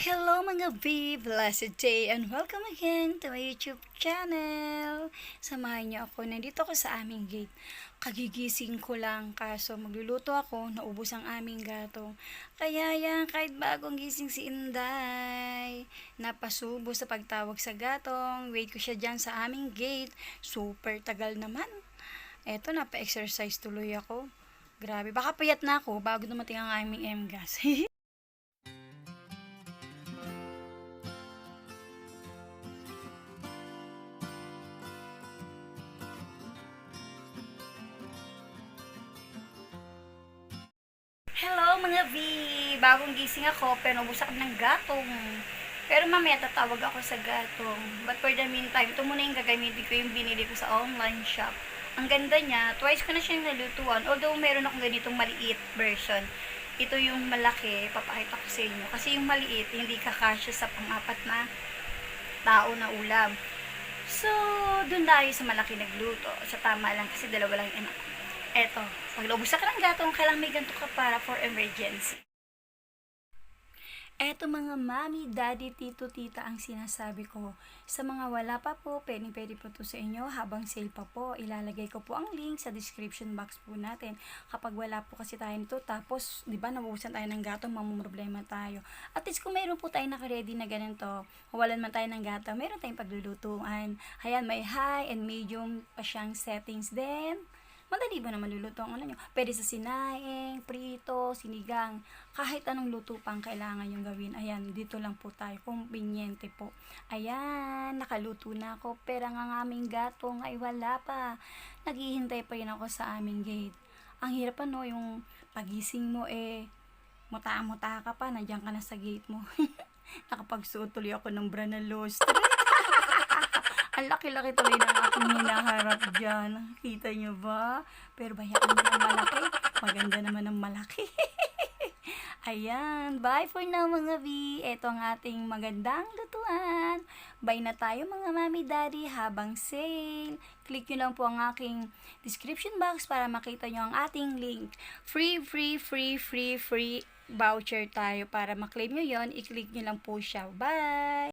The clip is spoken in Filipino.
Hello mga V! Blessed day and welcome again to my YouTube channel. Samahan niyo ako. Nandito ako sa aming gate. Kagigising ko lang kaso magluluto ako. Naubos ang aming gatong. Kaya yan, kahit bagong gising si Inday. Napasubo sa pagtawag sa gatong. Wait ko siya dyan sa aming gate. Super tagal naman. Eto, napa-exercise tuloy ako. Grabe, baka payat na ako bago dumating ang aming MGAS. Hello mga V! Bagong gising ako pero naubos ako ng gatong. Pero mamaya tatawag ako sa gatong. But for the meantime, ito muna yung gagamitin ko yung binili ko sa online shop. Ang ganda niya, twice ko na siyang nalutuan. Although meron akong ganitong maliit version. Ito yung malaki, papakita ko sa inyo. Kasi yung maliit, hindi kakasya sa pang-apat na tao na ulam. So, dun tayo sa malaki nagluto. Sa tama lang kasi dalawa lang anak. Eto, pag naubos ka ng gatong, kailangan may ganito ka para for emergency. Eto mga mami, daddy, tito, tita ang sinasabi ko. Sa mga wala pa po, pwede po to sa inyo habang sale pa po. Ilalagay ko po ang link sa description box po natin. Kapag wala po kasi tayo nito, tapos, di ba, nabubusan tayo ng gatong, mamumroblema tayo. At least kung meron po tayo naka-ready na ganito, walan man tayo ng gatong, meron tayong paglulutuan. Ayan, may high and medium pa siyang settings din. Madali ba naman luluto ang ano nyo? Pwede sa sinaing, prito, sinigang, kahit anong luto pang kailangan yung gawin. Ayan, dito lang po tayo, kumpinyente po. Ayan, nakaluto na ako, pero ang aming gatong ay wala pa. Naghihintay pa rin ako sa aming gate. Ang hirap no, yung pagising mo muta-muta ka pa, nandiyan ka na sa gate mo. Nakapagsuot tuloy ako ng Branalos. Ang laki-laki tuloy ng aking hinaharap dyan. Kita nyo ba? Pero bayaan mo ng malaki. Maganda naman ng malaki. Ayan. Bye for now mga V. Ito ang ating magandang lutuan. Bye na tayo mga mami daddy habang sale. Click nyo lang po ang aking description box para makita nyo ang ating link. Free voucher tayo. Para maklaim nyo yon, i-click nyo lang po siya. Bye!